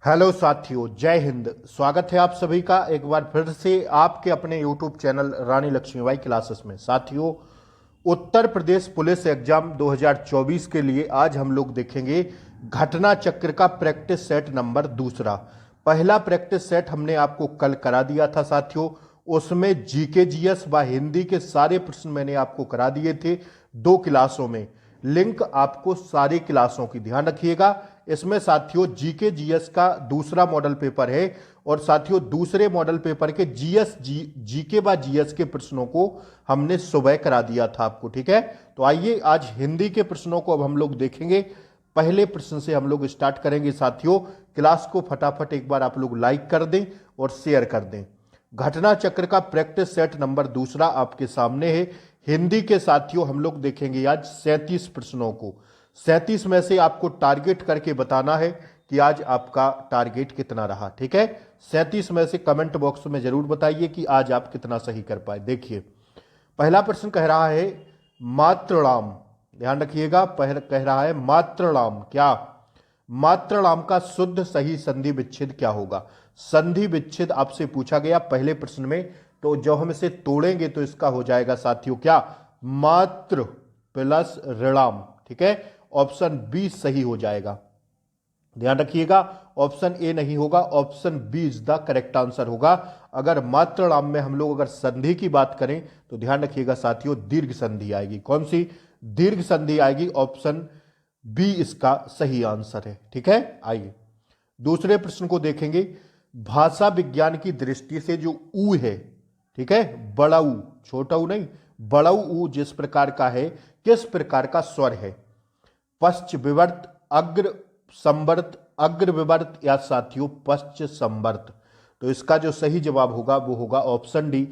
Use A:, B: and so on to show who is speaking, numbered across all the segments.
A: Hello साथियों, जय हिंद। स्वागत है आप सभी का एक बार फिर से आपके अपने यूट्यूब चैनल रानी लक्ष्मीबाई क्लासेस में। साथियों, उत्तर प्रदेश पुलिस एग्जाम 2024 के लिए आज हम लोग देखेंगे घटना चक्र का प्रैक्टिस सेट नंबर दूसरा। पहला प्रैक्टिस सेट हमने आपको कल करा दिया था साथियों। उसमें जीके जीएस व हिंदी के सारे प्रश्न मैंने आपको करा दिए थे 2 क्लासों में। लिंक आपको सारी क्लासों की, ध्यान रखिएगा। इसमें साथियों जीके जीएस का दूसरा मॉडल पेपर है और साथियों दूसरे मॉडल पेपर के जीके व जीएस के प्रश्नों को हमने सुबह करा दिया था आपको, ठीक है। तो आइए आज हिंदी के प्रश्नों को अब हम लोग देखेंगे। पहले प्रश्न से हम लोग स्टार्ट करेंगे साथियों। क्लास को फटाफट एक बार आप लोग लाइक कर दें और शेयर कर दें। घटना चक्र का प्रैक्टिस सेट नंबर दूसरा आपके सामने है। हिंदी के साथियों हम लोग देखेंगे आज 37 प्रश्नों को। 37 में से आपको टारगेट करके बताना है कि आज आपका टारगेट कितना रहा, ठीक है। 37 में से कमेंट बॉक्स में जरूर बताइए कि आज आप कितना सही कर पाए। देखिए, पहला प्रश्न कह रहा है मातृणाम। ध्यान रखिएगा, कह रहा है मातृणाम। क्या मातृणाम का शुद्ध सही संधि विच्छेद क्या होगा? संधि विच्छेद आपसे पूछा गया पहले प्रश्न में, तो जब हम इसे तोड़ेंगे तो इसका हो जाएगा साथियों क्या? मातृ प्लस ऋणाम, ठीक है। ऑप्शन बी सही हो जाएगा। ध्यान रखिएगा, ऑप्शन ए नहीं होगा, option B is the correct answer होगा। अगर मातृणाम में हम लोग अगर संधि की बात करें तो ध्यान रखिएगा साथियों, दीर्घ संधि आएगी। कौन सी? दीर्घ संधि आएगी। ऑप्शन बी इसका सही आंसर है, ठीक है। आइए दूसरे प्रश्न को देखेंगे। भाषा विज्ञान की दृष्टि से जो ऊ है, ठीक है, बड़ा ऊ, छोटा ऊ नहीं, बड़ा ऊ जिस प्रकार का है, किस प्रकार का स्वर है? पश्च विवर्त, अग्र संवर्त, अग्र विवर्त या साथियों पश्च संवर्त? तो इसका जो सही जवाब होगा वो होगा ऑप्शन डी,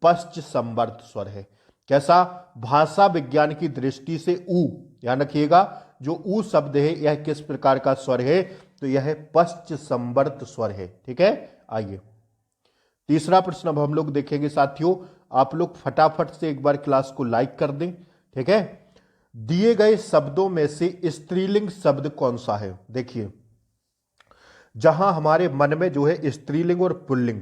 A: पश्च संवर्त स्वर है। कैसा? भाषा विज्ञान की दृष्टि से ऊ, ध्यान रखिएगा, जो ऊ शब्द है यह किस प्रकार का स्वर है? तो यह पश्च संवर्त स्वर है, ठीक है। आइए तीसरा प्रश्न अब हम लोग देखेंगे साथियों। आप लोग फटाफट से एक बार क्लास को लाइक कर दें, ठीक है। दिए गए शब्दों में से स्त्रीलिंग शब्द कौन सा है? देखिए, जहां हमारे मन में जो है स्त्रीलिंग और पुल्लिंग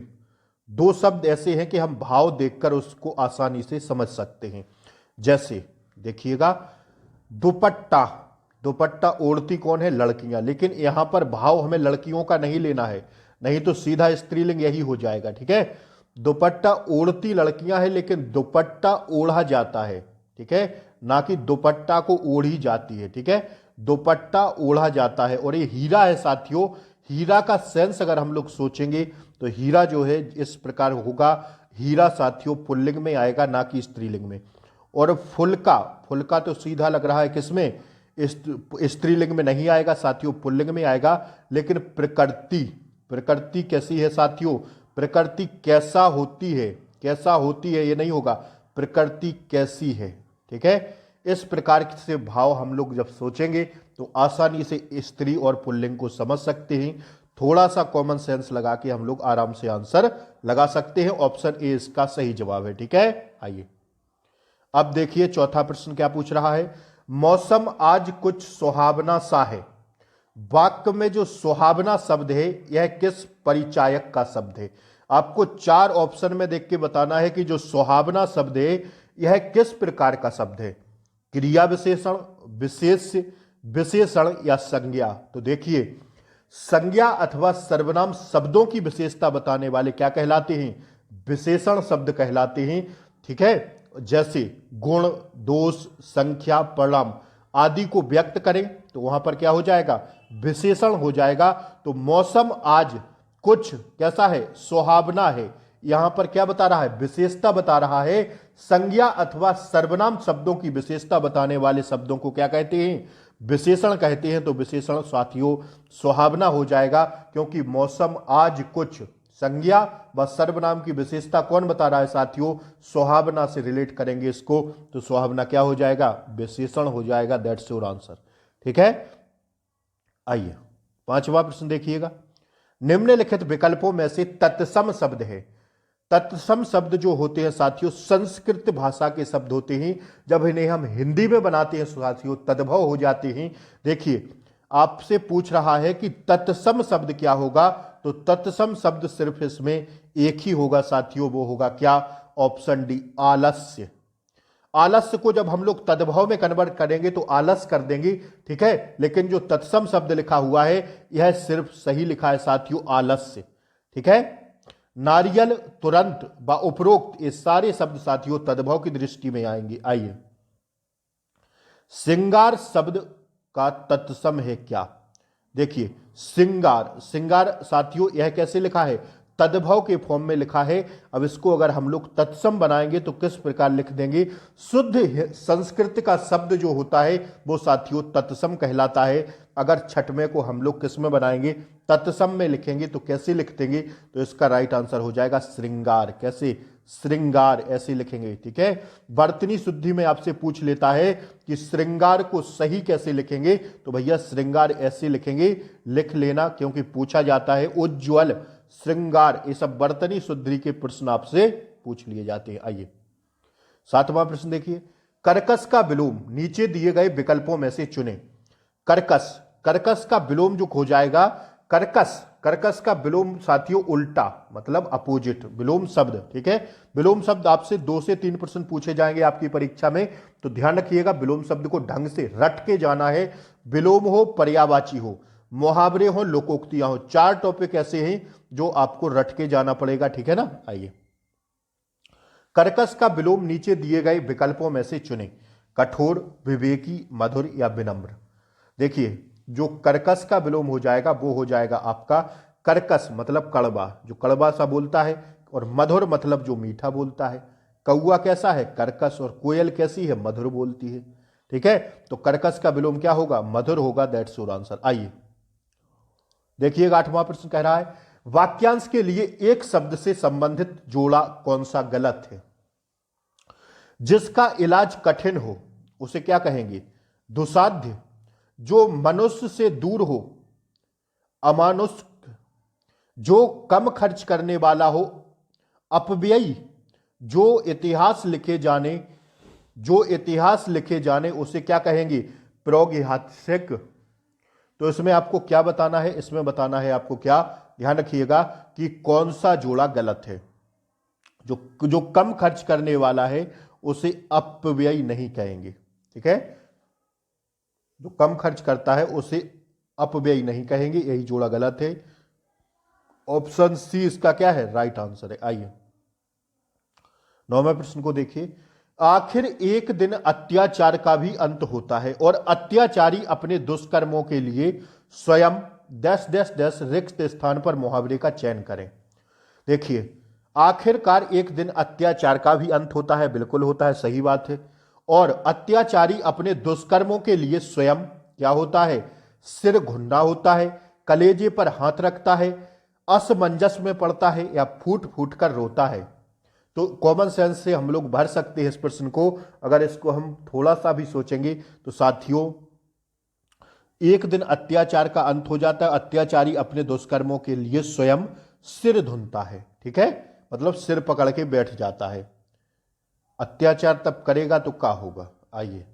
A: दो शब्द ऐसे हैं कि हम भाव देखकर उसको आसानी से समझ सकते हैं। जैसे देखिएगा, दुपट्टा, दुपट्टा ओढ़ती कौन है? लड़कियां। लेकिन यहां पर भाव हमें लड़कियों का नहीं लेना है, नहीं तो सीधा स्त्रीलिंग यही हो जाएगा, ठीक है। दुपट्टा ओढ़ती लड़कियां हैं लेकिन दुपट्टा ओढ़ा जाता है, ठीक है, ना कि दुपट्टा को ओढ़ी जाती है, ठीक है। दुपट्टा ओढ़ा जाता है। और ये हीरा है साथियों। हीरा का सेंस अगर हम लोग सोचेंगे तो हीरा जो है इस प्रकार होगा। हीरा साथियों पुल्लिंग में आएगा, ना कि स्त्रीलिंग में। और फुलका, फुलका तो सीधा लग रहा है किसमें? स्त्रीलिंग में नहीं आएगा साथियों, पुल्लिंग में आएगा। लेकिन प्रकृति, प्रकृति कैसी है साथियों? प्रकृति कैसा होती है, कैसा होती है ये नहीं होगा, प्रकृति कैसी है, ठीक है। इस प्रकार से भाव हम लोग जब सोचेंगे तो आसानी से स्त्री और पुल्लिंग को समझ सकते हैं। थोड़ा सा कॉमन सेंस लगा के हम लोग आराम से आंसर लगा सकते हैं। ऑप्शन ए इसका सही जवाब है, ठीक है। आइए अब देखिए चौथा प्रश्न क्या पूछ रहा है। मौसम आज कुछ सुहावना सा है। वाक्य में जो सुहावना शब्द है यह किस परिचायक का शब्द है? आपको 4 ऑप्शन में देख के बताना है कि जो सुहावना शब्द है यह किस प्रकार का शब्द है। क्रिया विशेषण, विशेष विशेषण या संज्ञा? तो देखिए, संज्ञा अथवा सर्वनाम शब्दों की विशेषता बताने वाले क्या कहलाते हैं? विशेषण शब्द कहलाते हैं, ठीक है। जैसे गुण, दोष, संख्या, परिणाम आदि को व्यक्त करें तो वहां पर क्या हो जाएगा? विशेषण हो जाएगा। तो मौसम आज कुछ कैसा है? सुहावना है। यहां पर क्या बता रहा है? विशेषता बता रहा है। संज्ञा अथवा सर्वनाम शब्दों की विशेषता बताने वाले शब्दों को क्या कहते हैं? विशेषण कहते हैं। तो विशेषण साथियों सुहावना हो जाएगा, क्योंकि मौसम आज कुछ संज्ञा व सर्वनाम की विशेषता कौन बता रहा है साथियों? सुहावना से रिलेट करेंगे इसको, तो सुहावना क्या हो जाएगा? विशेषण हो जाएगा। दैट्स योर आंसर, ठीक है। आइए पांचवा प्रश्न देखिएगा। निम्नलिखित विकल्पों में से तत्सम शब्द है। तत्सम शब्द जो होते हैं साथियों संस्कृत भाषा के शब्द होते हैं। जब इन्हें हम हिंदी में बनाते हैं साथियों तद्भव हो जाते हैं। देखिए, आपसे पूछ रहा है कि तत्सम शब्द क्या होगा, तो तत्सम शब्द सिर्फ इसमें एक ही होगा साथियों, वो होगा क्या, ऑप्शन डी, आलस्य। आलस्य को जब हम लोग तद्भव में कन्वर्ट करेंगे तो आलस कर देंगे, ठीक है, लेकिन जो तत्सम शब्द लिखा हुआ है यह सिर्फ सही लिखा है साथियों, आलस्य, ठीक है। नारियल, तुरंत व उपरोक्त ये सारे शब्द साथियों तद्भव की दृष्टि में आएंगे। आइए, श्रृंगार शब्द का तत्सम है क्या, देखिए श्रृंगार, श्रृंगार साथियों यह कैसे लिखा है, तद्भव के फॉर्म में लिखा है। अब इसको अगर हम लोग तत्सम बनाएंगे तो किस प्रकार लिख देंगे, शुद्ध संस्कृत का शब्द जो होता है वो साथियों तत्सम कहलाता है। अगर छठवें को हम लोग किस में बनाएंगे, तत्सम में लिखेंगे तो कैसे लिख देंगे, तो इसका राइट आंसर हो जाएगा श्रृंगार। कैसे, श्रृंगार ऐसे लिखेंगे, ठीक है। वर्तनी शुद्धि में आपसे पूछ लेता है कि श्रृंगार को सही कैसे लिखेंगे, तो भैया श्रृंगार ऐसे लिखेंगे, लिख लेना, क्योंकि पूछा जाता है उज्ज्वल, श्रृंगार, ये सब वर्तनी शुद्धि के प्रश्न आपसे पूछ लिए जाते हैं। आइए 7वां प्रश्न देखिए, कर्कश का विलोम नीचे दिए गए विकल्पों में से चुने। कर्कश, कर्कश का विलोम जो हो जाएगा, कर्कश, कर्कश का विलोम साथियों उल्टा, मतलब अपोजिट, विलोम शब्द, ठीक है। विलोम शब्द आपसे 2 से 3 प्रश्न पूछे जाएंगे आपकी परीक्षा में, तो ध्यान रखिएगा विलोम शब्द को ढंग से रट के जाना है। विलोम हो, पर्यायवाची हो, मुहावरे हो, लोकोक्तियां हो, 4 टॉपिक ऐसे हैं जो आपको रट के जाना पड़ेगा, ठीक है ना। आइए, कर्कश का विलोम नीचे दिए गए विकल्पों में से चुने। कठोर, विवेकी, मधुर या विनम्र। देखिए जो कर्कश का विलोम हो जाएगा वो हो जाएगा आपका कर्कश, मतलब कड़वा, जो कड़वा सा बोलता है, और मधुर मतलब जो मीठा बोलता है। कौआ कैसा है, कर्कश, और कोयल कैसी है, मधुर बोलती है, ठीक है। तो कर्कश का विलोम क्या होगा, मधुर होगा, दैट्स योर आंसर। आइए देखिएगा 8वां प्रश्न कह रहा है, वाक्यांश के लिए एक शब्द से संबंधित जोड़ा कौन सा गलत है। जिसका इलाज कठिन हो उसे क्या कहेंगे, दुसाध्य। जो मनुष्य से दूर हो, अमानुष्य। जो कम खर्च करने वाला हो, अपव्ययी। जो इतिहास लिखे जाने उसे क्या कहेंगे, प्रागैतिहासिक। तो इसमें आपको क्या बताना है, इसमें बताना है आपको क्या, ध्यान रखिएगा कि कौन सा जोड़ा गलत है। जो कम खर्च करने वाला है उसे अपव्ययी नहीं कहेंगे, ठीक है। जो कम खर्च करता है उसे अपव्ययी नहीं कहेंगे, यही जोड़ा गलत है। ऑप्शन सी इसका क्या है, राइट आंसर है। आइए 9वें प्रश्न को देखिए, आखिर एक दिन अत्याचार का भी अंत होता है और अत्याचारी अपने दुष्कर्मों के लिए स्वयं डैश डैश डैश रिक्त स्थान पर मुहावरे का चयन करें। देखिए आखिरकार एक दिन अत्याचार का भी अंत होता है, बिल्कुल होता है, सही बात है। और अत्याचारी अपने दुष्कर्मों के लिए स्वयं क्या होता है, सिर घुंडा होता है, कलेजे पर हाथ रखता है, असमंजस में पड़ता है या फूट फूट कर रोता है। तो कॉमन सेंस से हम लोग भर सकते हैं इस प्रश्न को। अगर इसको हम थोड़ा सा भी सोचेंगे तो साथियों, एक दिन अत्याचार का अंत हो जाता है, अत्याचारी अपने दुष्कर्मों के लिए स्वयं सिर धुनता है, ठीक है, मतलब सिर पकड़ के बैठ जाता है। अत्याचार तब करेगा तो क्या होगा। आइए,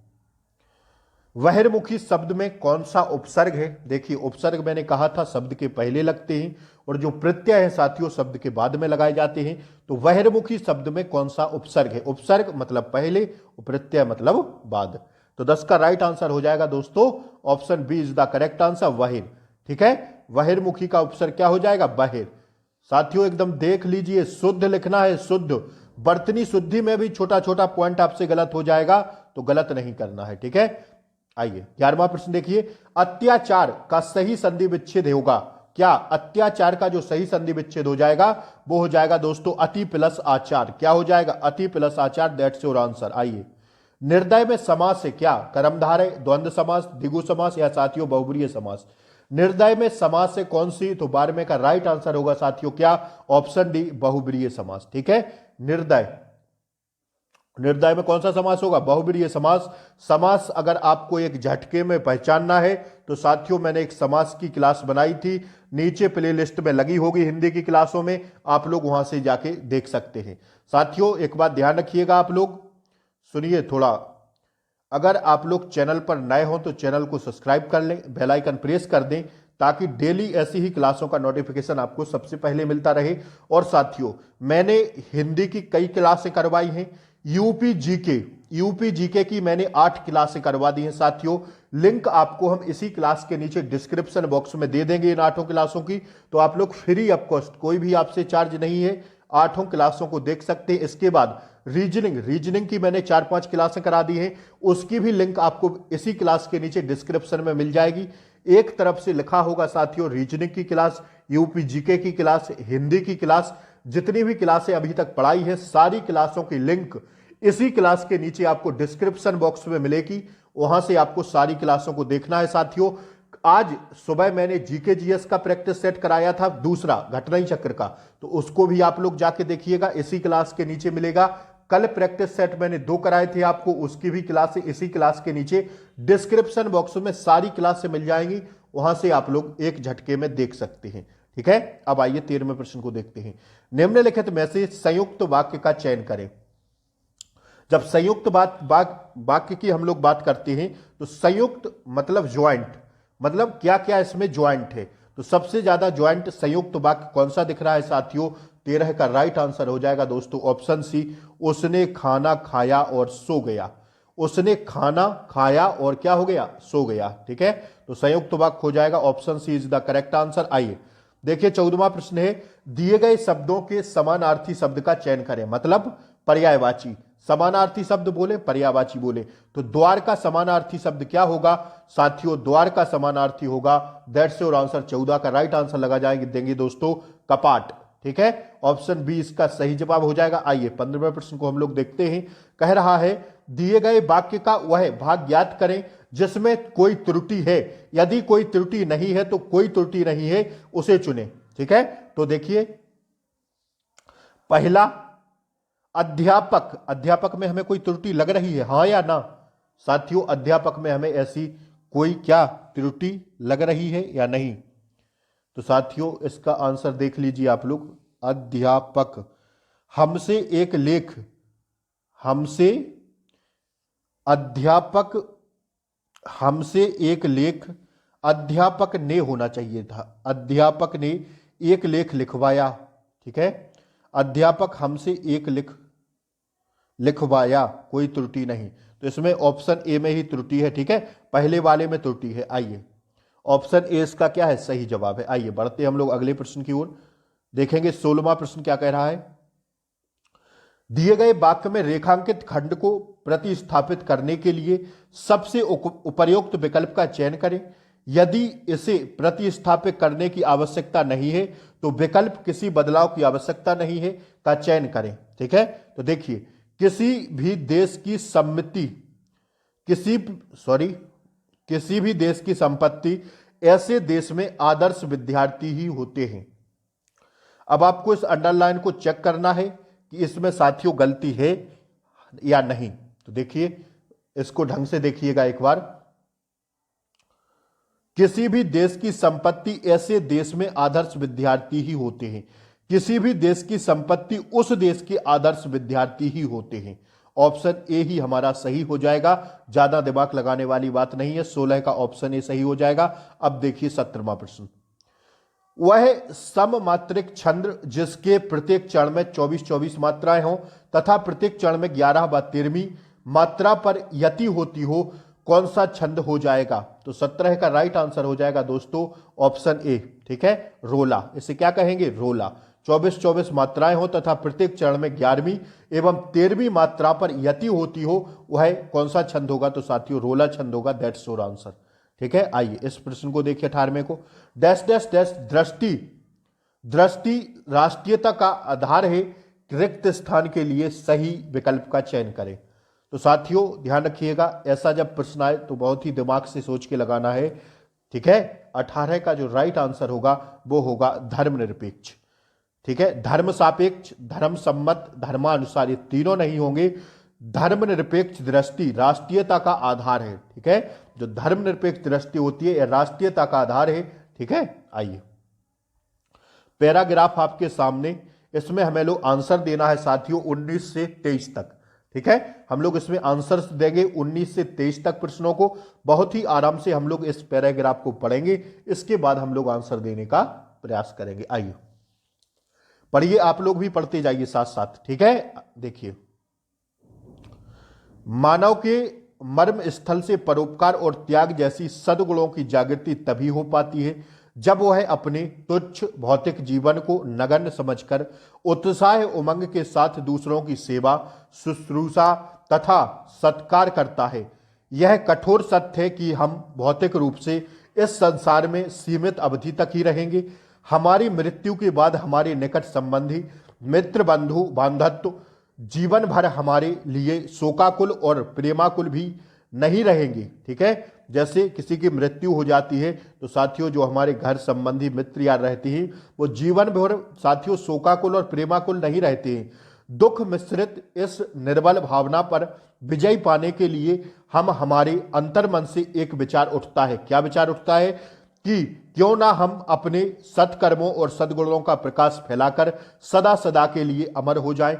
A: बहिर्मुखी शब्द में कौन सा उपसर्ग है। देखिए उपसर्ग मैंने कहा था शब्द के पहले लगते हैं और जो प्रत्यय है साथियों शब्द के बाद में लगाए जाते हैं। तो बहिर्मुखी शब्द में कौन सा उपसर्ग है, उपसर्ग मतलब पहले, प्रत्यय मतलब बाद। तो 10 का राइट आंसर हो जाएगा दोस्तों option B is the correct answer, बहिर, ठीक है। बहिर्मुखी का उपसर्ग क्या हो जाएगा, बहिर। साथियों एकदम देख लीजिए, शुद्ध लिखना है, शुद्ध। वर्तनी शुद्धि में भी छोटा छोटा पॉइंट आपसे गलत हो जाएगा तो गलत नहीं करना है, ठीक है। आइए 11वां प्रश्न देखिए, अत्याचार का सही संधि विच्छेद होगा क्या। अत्याचार का जो सही संधि विच्छेद हो जाएगा वो हो जाएगा दोस्तों अति प्लस आचार। क्या हो जाएगा, अति प्लस आचार, दैट्स योर आंसर। आइए, निर्दय में समास है क्या, कर्मधारय, द्वंद्व समास, द्विगु समास या साथियों बहुब्रीहि समास। निर्दय में समास है कौन सी, तो 12वें का राइट आंसर होगा साथियों क्या, ऑप्शन डी बहुब्रीहि समास, ठीक है। निर्दय, निर्दय में कौन सा समास होगा, बहुब्रीहि समास। समास अगर आपको एक झटके में पहचानना है तो साथियों मैंने एक समास की क्लास बनाई थी, नीचे प्लेलिस्ट में लगी होगी हिंदी की क्लासों में, आप लोग वहां से जाके देख सकते हैं। साथियों एक बात ध्यान रखिएगा, आप लोग सुनिए थोड़ा, अगर आप लोग चैनल पर नए हो तो चैनल को सब्सक्राइब कर लें, बेल आइकन प्रेस कर दें, ताकि डेली ऐसी ही क्लासों का नोटिफिकेशन आपको सबसे पहले मिलता रहे। और साथियों, मैंने हिंदी की कई क्लासें करवाई हैं। यूपी जीके की मैंने 8 क्लासें करवा दी हैं साथियों। लिंक आपको हम इसी क्लास के नीचे डिस्क्रिप्शन बॉक्स में दे देंगे इन 8 क्लासों की। तो आप लोग फ्री ऑफ कॉस्ट, कोई भी आपसे चार्ज नहीं है, 8 क्लासों को देख सकते हैं। इसके बाद रीजनिंग की मैंने 4-5 क्लासें करा दी हैं, उसकी भी लिंक आपको इसी क्लास के नीचे डिस्क्रिप्शन में मिल जाएगी। एक तरफ से लिखा होगा साथियों रीजनिंग की क्लास, यूपी जीके की क्लास, हिंदी की क्लास, जितनी भी क्लासें अभी तक पढ़ाई है सारी क्लासों की लिंक इसी क्लास के नीचे आपको डिस्क्रिप्शन बॉक्स में मिलेगी। वहां से आपको सारी क्लासों को देखना है साथियों। आज सुबह मैंने जीके जीएस का प्रैक्टिस सेट कराया था, दूसरा घटनाई चक्र का, तो उसको भी आप लोग जाके देखिएगा, इसी क्लास के नीचे मिलेगा। कल प्रैक्टिस सेट मैंने 2 कराए थे आपको, उसकी भी क्लास इसी क्लास के नीचे डिस्क्रिप्शन बॉक्स में सारी क्लास से मिल जाएंगी। वहां से आप लोग एक झटके में देख सकते हैं। ठीक है, अब आइए 13वें प्रश्न को देखते हैं। निम्नलिखित में से संयुक्त वाक्य का चयन करें। जब संयुक्त वाक्य की हम लोग बात करते हैं तो संयुक्त मतलब ज्वाइंट, मतलब क्या क्या इसमें ज्वाइंट है। तो सबसे ज्यादा ज्वाइंट संयुक्त वाक्य कौन सा दिख रहा है साथियों? 13 का राइट आंसर हो जाएगा दोस्तों ऑप्शन सी, उसने खाना खाया और सो गया। उसने खाना खाया और क्या हो गया? सो गया। ठीक है, तो संयुक्त वाक्य हो जाएगा, option C is the correct answer. आइए देखिए 14वां प्रश्न है, दिए गए शब्दों के समानार्थी शब्द का चयन करें, मतलब पर्यायवाची। समानार्थी शब्द बोले, पर्यायवाची बोले, तो द्वार का समानार्थी शब्द क्या होगा साथियों? द्वार का समानार्थी होगा, दैट्स योर आंसर। 14 का राइट आंसर लगा जाएंगे, देंगे दोस्तों कपाट। ठीक है, ऑप्शन बी इसका सही जवाब हो जाएगा। आइए 15वें प्रश्न को हम लोग देखते हैं। कह रहा है, दिए गए वाक्य का वह भाग ज्ञात करें जिसमें कोई त्रुटि है, यदि कोई त्रुटि नहीं है तो कोई त्रुटि नहीं है उसे चुने। ठीक है, तो देखिए पहला अध्यापक, अध्यापक में हमें कोई त्रुटि लग रही है, हां या ना साथियों? अध्यापक में हमें ऐसी कोई क्या त्रुटि लग रही है या नहीं? तो साथियों इसका आंसर देख लीजिए आप लोग, अध्यापक। हमसे एक लेख, हमसे अध्यापक, हमसे एक लेख अध्यापक ने होना चाहिए था, अध्यापक ने एक लेख लिखवाया। ठीक है, अध्यापक हमसे एक लिखवाया, कोई त्रुटि नहीं, तो इसमें ऑप्शन ए में ही त्रुटि है। ठीक है, पहले वाले में त्रुटि है। आइए ऑप्शन ए इसका क्या है? सही जवाब है। आइए बढ़ते हम लोग अगले प्रश्न की ओर, देखेंगे 16वां प्रश्न क्या कह रहा है। दिए गए वाक्य में रेखांकित खंड को प्रतिस्थापित करने के लिए सबसे उपयुक्त विकल्प का चयन करें। यदि इसे प्रतिस्थापित करने की आवश्यकता नहीं है तो विकल्प किसी बदलाव की आवश्यकता नहीं है का चयन करें। ठीक है, तो देखिए किसी भी देश की सम्मति, किसी भी देश की संपत्ति ऐसे देश में आदर्श विद्यार्थी ही होते हैं। अब आपको इस अंडरलाइन को चेक करना है कि इसमें साथियों गलती है या नहीं। तो देखिए इसको ढंग से देखिएगा एक बार, किसी भी देश की संपत्ति ऐसे देश में आदर्श विद्यार्थी ही होते हैं। किसी भी देश की संपत्ति उस देश के आदर्श विद्यार्थी ही होते हैं। ऑप्शन ए ही हमारा सही हो जाएगा, ज्यादा दिमाग लगाने वाली बात नहीं है। 16 का ऑप्शन ए सही हो जाएगा। अब देखिए 17वां प्रश्न, वह सममात्रिक छंद जिसके प्रत्येक चरण में 24-24 मात्राएं हों तथा प्रत्येक चरण में 11 व 13वीं मात्रा पर यति होती हो, कौन सा छंद हो जाएगा? तो 17 का राइट आंसर हो जाएगा दोस्तों ऑप्शन ए। ठीक है, रोला, इसे क्या कहेंगे? रोला। 24-24 मात्राएं हो तथा प्रत्येक चरण में 11वीं एवं 13वीं मात्रा पर यति होती हो, वह कौन सा छंद होगा? तो साथियों रोला छंद होगा, दैट्स योर आंसर। ठीक है, आइए इस प्रश्न को देखिए 18वें को, डैश डैश डैश दृष्टि, दृष्टि राष्ट्रीयता का आधार है, रिक्त स्थान के लिए सही विकल्प का चयन करें। तो साथियों ध्यान रखिएगा, ऐसा जब प्रश्न आए तो बहुत ही दिमाग से सोच के लगाना है। ठीक है, 18 का जो राइट आंसर होगा वो होगा धर्मनिरपेक्ष। ठीक है, धर्म सापेक्ष, धर्म सम्मत, धर्मानुसार, ये तीनों नहीं होंगे। धर्मनिरपेक्ष दृष्टि राष्ट्रीयता का आधार है। ठीक है, जो धर्मनिरपेक्ष दृष्टि होती है यह राष्ट्रीयता का आधार है। ठीक है, आइए पैराग्राफ आपके सामने, इसमें हमें लोग आंसर देना है साथियों 19 से 23 तक। ठीक है, हम लोग इसमें आंसर्स देंगे 19 से 23 तक प्रश्नों को। बहुत ही आराम से हम लोग इस पैराग्राफ को पढ़ेंगे, इसके बाद हम लोग आंसर देने का प्रयास करेंगे। आइए पढ़िए, आप लोग भी पढ़ते जाइए साथ साथ, ठीक है। देखिए, मानव के मर्म स्थल से परोपकार और त्याग जैसी सद्गुणों की जागृति तभी हो पाती है जब वह अपने तुच्छ भौतिक जीवन को नगण्य समझकर उत्साह उमंग के साथ दूसरों की सेवा, शुश्रूषा तथा सत्कार करता है। यह कठोर सत्य है कि हम भौतिक रूप से इस संसार में सीमित अवधि तक ही रहेंगे। हमारी मृत्यु के बाद हमारे निकट संबंधी, मित्र, बंधु बांधत्व जीवन भर हमारे लिए शोकाकुल और प्रेमाकुल भी नहीं रहेंगे। ठीक है, जैसे किसी की मृत्यु हो जाती है तो साथियों जो हमारे घर संबंधी मित्र यार रहते हैं वो जीवन भर साथियों शोकाकुल और प्रेमाकुल नहीं रहते हैं। दुख मिश्रित इस निर्बल भावना पर विजय पाने के लिए हम हमारे अंतर्मन से एक विचार उठता है। क्या विचार उठता है? कि क्यों ना हम अपने सत्कर्मों और सद्गुणों का प्रकाश फैलाकर सदा सदा के लिए अमर हो जाएं।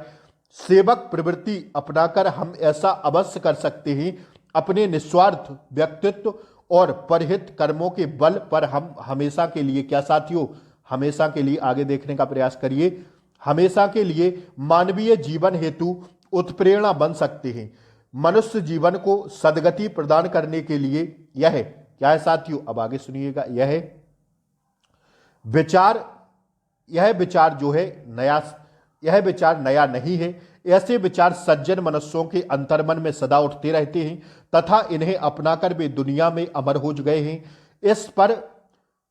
A: सेवक प्रवृत्ति अपनाकर हम ऐसा अवश्य कर सकते हैं। अपने निस्वार्थ व्यक्तित्व और परहित कर्मों के बल पर हम हमेशा के लिए, क्या साथियों, हमेशा के लिए आगे देखने का प्रयास करिए, हमेशा के लिए मानवीय जीवन हेतु उत्प्रेरणा बन सकते हैं। मनुष्य जीवन को सद्गति प्रदान करने के लिए यह क्या है साथियों, अब आगे सुनिएगा, यह विचार जो है यह विचार नया नहीं है। ऐसे विचार सज्जन मनुष्यों के अंतर्मन में सदा उठते रहते हैं तथा इन्हें अपनाकर वे दुनिया में अमर हो गए हैं। इस पर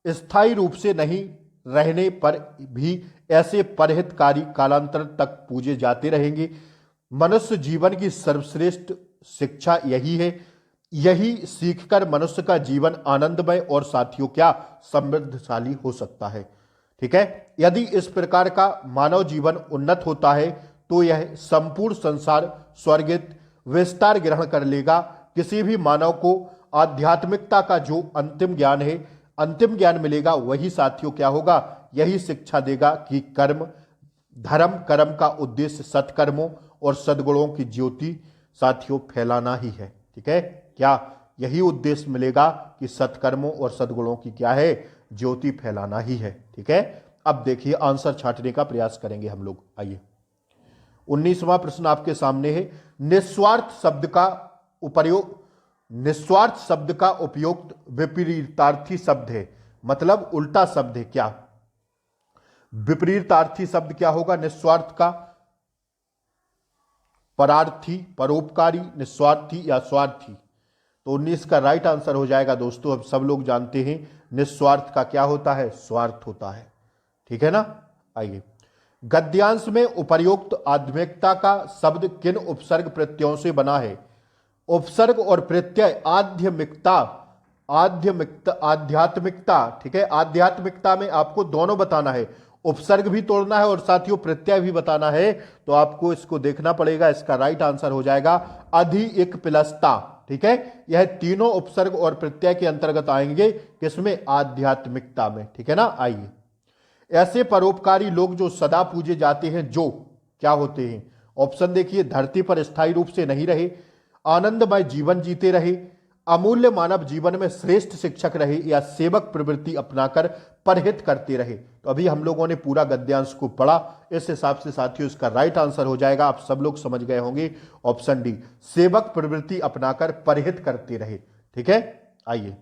A: स्थायी रूप से नहीं रहने पर भी ऐसे परहितकारी कालांतर तक पूजे जाते रहेंगे। मनुष्य जीवन की सर्वश्रेष्ठ शिक्षा यही है। यही सीखकर मनुष्य का जीवन आनंदमय और साथियों क्या समृद्धशाली हो सकता है। ठीक है, यदि इस प्रकार का मानव जीवन उन्नत होता है तो यह संपूर्ण संसार स्वर्गित विस्तार ग्रहण कर लेगा। किसी भी मानव को आध्यात्मिकता का जो अंतिम ज्ञान मिलेगा वही साथियों क्या होगा, यही शिक्षा देगा कि धर्म का उद्देश्य सत्कर्मों और सद्गुणों की ज्योति साथियों फैलाना ही है। ठीक है, क्या यही उद्देश्य मिलेगा कि सत्कर्मों और सद्गुणों की क्या है, ज्योति फैलाना ही है। ठीक है, अब देखिए आंसर छांटने का प्रयास करेंगे हम लोग। आइए 19वां प्रश्न आपके सामने है। निस्वार्थ शब्द का उपयुक्त विपरीतार्थी शब्द है, मतलब उल्टा शब्द है। क्या विपरीतार्थी शब्द क्या होगा? निस्वार्थ का परार्थी, परोपकारी, निस्वार्थी या स्वार्थी। तो 19 का राइट आंसर हो जाएगा दोस्तों। अब सब लोग जानते हैं निस्वार्थ का क्या होता है, स्वार्थ होता है। ठीक है ना। आइए, गद्यांश में उपर्युक्त आध्यात्मिकता का शब्द किन उपसर्ग प्रत्ययों से बना है? उपसर्ग और प्रत्यय आध्यात्मिकता। ठीक है, आध्यात्मिकता में आपको दोनों बताना है, उपसर्ग भी तोड़ना है और साथियों प्रत्यय भी बताना है। तो आपको इसको देखना पड़ेगा। इसका राइट आंसर हो जाएगा अधिइक्प्लसता। ठीक है, यह तीनों उपसर्ग और प्रत्यय के अंतर्गत आएंगे, किसमें? आध्यात्मिकता में। ठीक है ना। आइए, ऐसे परोपकारी लोग जो सदा पूजे जाते हैं, जो क्या होते हैं? ऑप्शन देखिए, धरती पर स्थायी रूप से नहीं रहे, आनंदमय जीवन जीते रहे, अमूल्य मानव जीवन में श्रेष्ठ शिक्षक रहे, या सेवक प्रवृत्ति अपनाकर परहित करते रहे। तो अभी हम लोगों ने पूरा गद्यांश को पढ़ा, इस हिसाब से साथियों इसका राइट आंसर हो जाएगा, आप सब लोग समझ गए होंगे, ऑप्शन डी, सेवक प्रवृत्ति अपनाकर परहित करते रहे। ठीक है, आइए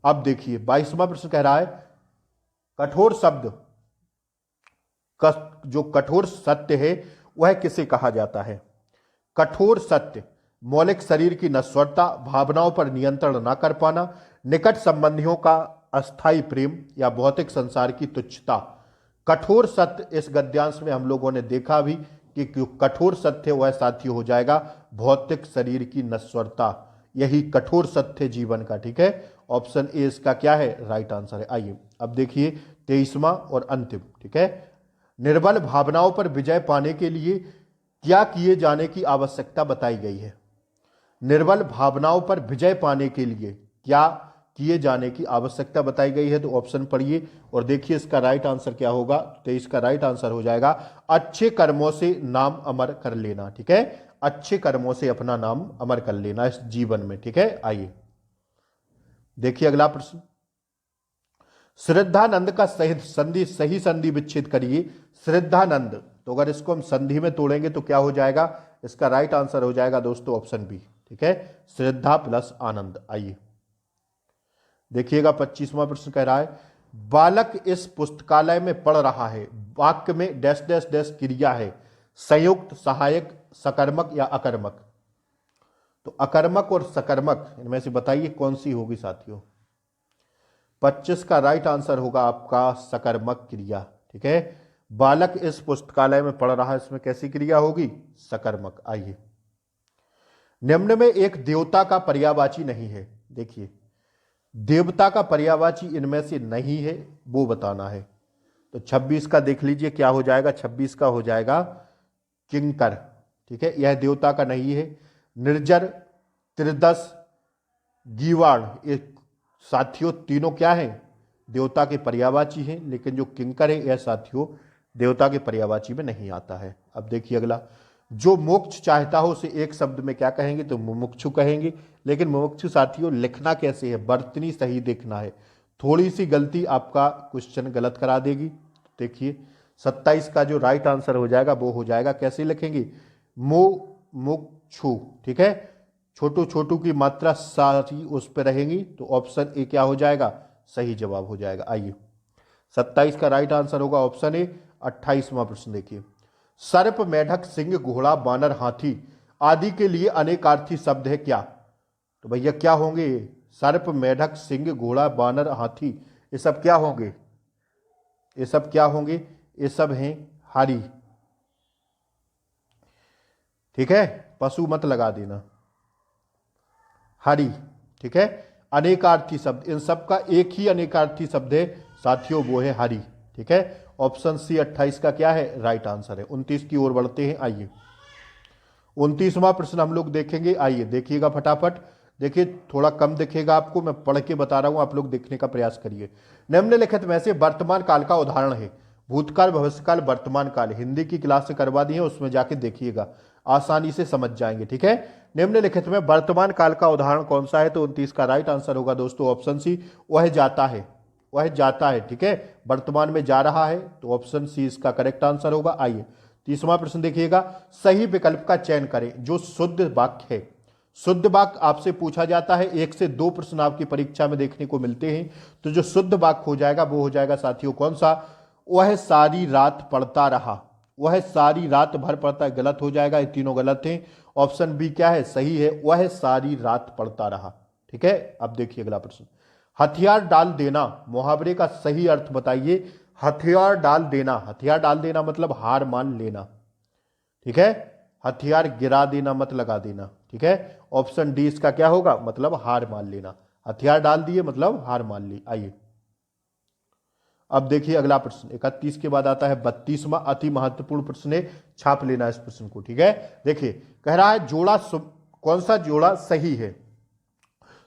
A: अब देखिए 22वां प्रश्न कह रहा है, कठोर शब्द जो कठोर सत्य है वह किसे कहा जाता है? कठोर सत्य मौलिक शरीर की नश्वरता, भावनाओं पर नियंत्रण न कर पाना, निकट संबंधियों का अस्थायी प्रेम, या भौतिक संसार की तुच्छता। कठोर सत्य इस गद्यांश में हम लोगों ने देखा भी कि कठोर सत्य वह साथी हो जाएगा भौतिक शरीर की नश्वरता, यही कठोर सत्य जीवन का। ठीक है, ऑप्शन ए इसका क्या है, राइट आंसर है। आइए अब देखिए 23वां और अंतिम। ठीक है, निर्बल भावनाओं पर विजय पाने के लिए क्या किए जाने की आवश्यकता बताई गई है? निर्बल भावनाओं पर विजय पाने के लिए क्या किए जाने की आवश्यकता बताई गई है। तो ऑप्शन पढ़िए और देखिए इसका राइट आंसर क्या होगा। 23 का राइट आंसर हो जाएगा अच्छे कर्मों से नाम अमर कर लेना। ठीक है, अच्छे कर्मों से अपना नाम अमर कर लेना इस जीवन में। ठीक है, आइए देखिए अगला प्रश्न। श्रद्धानंद का सही संधि विच्छेद करिए। श्रद्धानंद, तो अगर इसको हम संधि में तोड़ेंगे तो क्या हो जाएगा? इसका राइट आंसर हो जाएगा दोस्तों ऑप्शन बी। ठीक है, श्रद्धा प्लस आनंद। आइए देखिएगा 25वां प्रश्न कह रहा है बालक इस पुस्तकालय में पढ़ रहा है। वाक्य में डैश डैश डैश क्रिया है, संयुक्त, सहायक, सकर्मक या अकर्मक। तो अकर्मक और सकर्मक इनमें से बताइए कौन सी होगी साथियों। 25 का राइट आंसर होगा आपका सकर्मक क्रिया। ठीक है, बालक इस पुस्तकालय में पढ़ रहा है, इसमें कैसी क्रिया होगी? सकर्मक। आइए निम्न में एक देवता का पर्यायवाची नहीं है। देखिए देवता का पर्यायवाची इनमें से नहीं है, वो बताना है। तो 26 का देख लीजिए क्या हो जाएगा। 26 का हो जाएगा किंकर। ठीक है, यह देवता का नहीं है। निर्जर, त्रिदश, गीवाण, ये साथियों तीनों क्या हैं? देवता के पर्यायवाची हैं, लेकिन जो किंकर है यह साथियों देवता के पर्यायवाची में नहीं आता है। अब देखिए अगला, जो मोक्ष चाहता हो उसे एक शब्द में क्या कहेंगे? तो मुमुक्षु कहेंगे। लेकिन मुमुक्षु साथियों लिखना कैसे है? वर्तनी सही देखना है। थोड़ी सी गलती आपका क्वेश्चन गलत करा देगी। देखिए 27 का जो राइट आंसर हो जाएगा वो हो जाएगा, कैसे लिखेंगे? मुमुक्षु। ठीक है, छोटू छोटू की मात्रा सारी उस पर रहेगी। तो ऑप्शन ए क्या हो जाएगा? सही जवाब हो जाएगा। आइए 27 का राइट आंसर होगा ऑप्शन ए। 28वां प्रश्न देखिए, सर्प, मेढक, सिंह, घोड़ा, बानर, हाथी आदि के लिए अनेकार्थी शब्द है क्या? तो भैया क्या होंगे? सर्प, मेढक, सिंह, घोड़ा, बानर, हाथी, ये सब क्या होंगे? ये सब क्या होंगे? ये सब हैं हारी। ठीक है, पशु मत लगा देना, हरि। ठीक है, अनेकार्थी शब्द, इन सब का एक ही अनेकार्थी शब्द है साथियों, वो है हरि। ठीक है, ऑप्शन सी 28 का क्या है? राइट आंसर है। 29 की ओर बढ़ते हैं। आइए 29वां प्रश्न हम लोग देखेंगे। आइए देखिएगा फटाफट। देखिए थोड़ा कम दिखेगा आपको, मैं पढ़ के बता रहा हूं, आप लोग देखने का प्रयास करिए। निम्नलिखित में से वर्तमान काल का उदाहरण है। भूतकाल, भविष्यकाल, वर्तमान काल। हिंदी की क्लास से करवा दी है, उसमें जाके देखिएगा, आसानी से समझ जाएंगे। ठीक है, निम्नलिखित में वर्तमान काल का उदाहरण कौन सा है? तो 29 का राइट आंसर होगा दोस्तों ऑप्शन सी, वह जाता है। वह जाता है। ठीक है, वर्तमान में जा रहा है, तो ऑप्शन सी इसका करेक्ट आंसर होगा। आइए 30वां प्रश्न देखिएगा, सही विकल्प का चयन करें जो शुद्ध वाक्य है। शुद्ध वाक्य आपसे पूछा जाता है, 1 से 2 प्रश्न आपकी परीक्षा में देखने को मिलते हैं। तो जो शुद्ध वाक्य हो जाएगा वो हो जाएगा साथियों कौन सा? वह सारी रात पढ़ता रहा। वह सारी रात भर पढ़ता है, गलत हो जाएगा, ये तीनों गलत हैं। ऑप्शन बी क्या है? सही है, वह सारी रात पढ़ता रहा। ठीक है, अब देखिए अगला प्रश्न, हथियार डाल देना मुहावरे का सही अर्थ बताइए। हथियार डाल देना, हथियार डाल देना मतलब हार मान लेना। ठीक है, हथियार गिरा देना मत लगा देना। ठीक है, ऑप्शन डी इसका क्या होगा? मतलब हार मान लेना। हथियार डाल दिए मतलब हार मान ली। आइए अब देखिए अगला प्रश्न, 31 के बाद आता है 32वां, अति महत्वपूर्ण प्रश्न है, छाप लेना इस प्रश्न को। ठीक है, देखिए कह रहा है जोड़ा कौन सा जोड़ा सही है?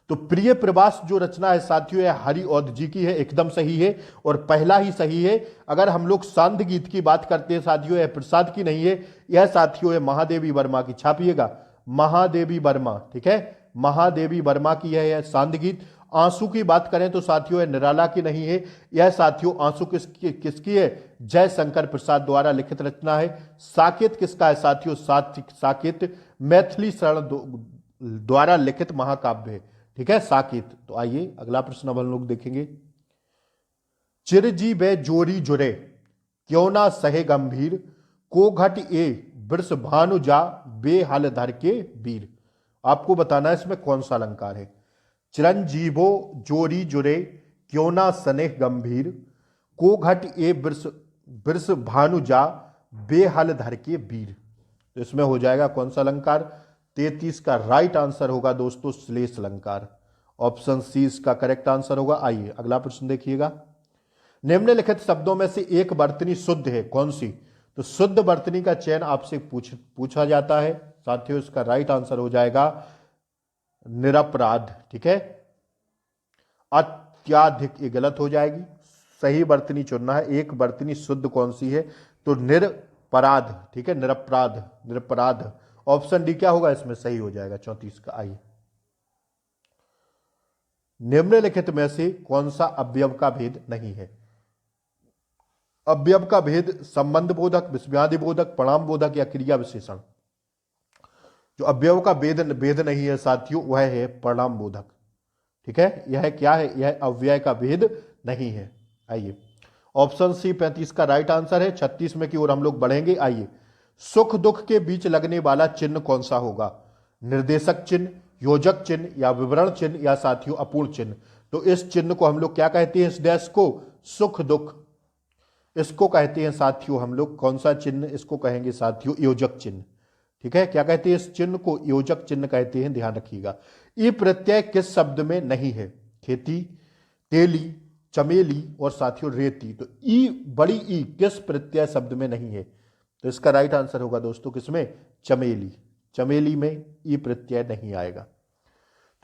A: तो प्रिय प्रवास जो रचना है साथियों यह हरि औध जी की है, एकदम सही है और पहला ही सही है। अगर हम लोग सांध गीत की बात करते हैं साथियों, यह प्रसाद की नहीं है, यह साथियों है महादेवी वर्मा की। छापिएगा महादेवी वर्मा। ठीक है, महादेवी वर्मा की यह सांध गीत। आंसू की बात करें तो साथियों निराला की नहीं है, यह साथियों आंसू किसकी है? जयशंकर प्रसाद द्वारा लिखित रचना है। साकेत किसका है साथियों? साकेत मैथिली शरण द्वारा लिखित महाकाव्य है। ठीक है, साकेत। तो आइए अगला प्रश्न अब हम लोग देखेंगे, चिरजी बे जोरी जुरे क्यों ना सहे गंभीर, को घट ए वृष भानु जा बेहल धर के वीर। आपको बताना है इसमें कौन सा अलंकार है। चिरंजीवो जोरी जुरे क्यों ना सनेह गंभीर, को घट ए वृष भानु जा बेहल धर के वीर। तो इसमें हो जाएगा कौन सा अलंकार? 33 का राइट आंसर होगा दोस्तों श्लेष अलंकार। ऑप्शन सी इसका करेक्ट आंसर होगा। आइए अगला प्रश्न देखिएगा, निम्नलिखित शब्दों में से एक वर्तनी शुद्ध है, कौन सी? तो शुद्ध वर्तनी का चयन आपसे पूछा जाता है साथियों, इसका राइट आंसर हो जाएगा निरपराध। ठीक है, अत्याधिक, ये गलत हो जाएगी। सही वर्तनी चुनना है। एक वर्तनी शुद्ध कौन सी है? तो निरपराध, ठीक है, निरपराध, निरपराध। ऑप्शन डी क्या होगा इसमें? सही हो जाएगा 34 का। आइए, निम्नलिखित में से कौन सा अवयव का भेद नहीं है? अवयव का भेद संबंध बोधक, विस्मयादि बोधक, परिणाम बोधक या क्रिया विशेषण। जो अवयव का भेद नहीं है साथियों, वह है परिणाम बोधक। ठीक है, यह क्या है? यह अव्यय का भेद नहीं है। आइए, ऑप्शन सी 35 का राइट आंसर है। 36 में की ओर हम लोग बढ़ेंगे। आइए, सुख दुख के बीच लगने वाला चिन्ह कौन सा होगा? निर्देशक चिन्ह, योजक चिन्ह या विवरण चिन्ह या साथियों अपूर्ण चिन्ह। तो इस चिन्ह को हम लोग क्या कहते हैं? इस डैश को सुख दुख, इसको कहते हैं साथियों हम लोग कौन सा चिन्ह? इसको कहेंगे साथियों योजक चिन्ह। ठीक है, क्या कहते हैं इस चिन्ह को? योजक चिन्ह कहते हैं, ध्यान रखिएगा। ई प्रत्यय किस शब्द में नहीं है? खेती, तेली, चमेली और साथियों रेती। तो ई, बड़ी ई किस प्रत्यय शब्द में नहीं है? तो इसका राइट आंसर होगा दोस्तों किसमें? चमेली। चमेली में ई प्रत्यय नहीं आएगा।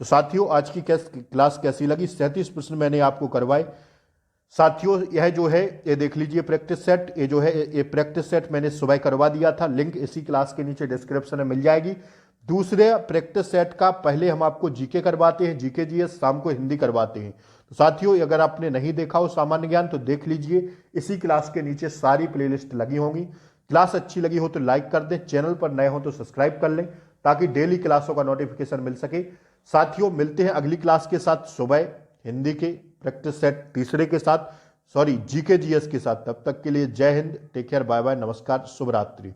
A: तो साथियों, आज की क्लास कैसी लगी? 37 प्रश्न मैंने आपको करवाए साथियों। यह जो है ये देख लीजिए प्रैक्टिस सेट, ये जो है ये प्रैक्टिस सेट मैंने सुबह करवा दिया था। लिंक इसी क्लास के नीचे डिस्क्रिप्शन में मिल जाएगी। दूसरे प्रैक्टिस सेट का पहले हम आपको जीके करवाते हैं, जीके जीएस, शाम को हिंदी करवाते हैं। तो साथियों, अगर आपने नहीं देखा हो सामान्य ज्ञान तो देख लीजिए, इसी क्लास के नीचे सारी प्लेलिस्ट लगी होंगी। क्लास अच्छी लगी हो तो लाइक कर दें, चैनल पर नए हो तो सब्सक्राइब कर लें ताकि डेली क्लासों का नोटिफिकेशन मिल सके। साथियों, मिलते हैं अगली क्लास के साथ सुबह हिंदी के प्रैक्टिस सेट तीसरे के साथ, जीके जीएस के साथ। तब तक के लिए जय Hind, take care, bye bye, नमस्कार, शुभ रात्रि।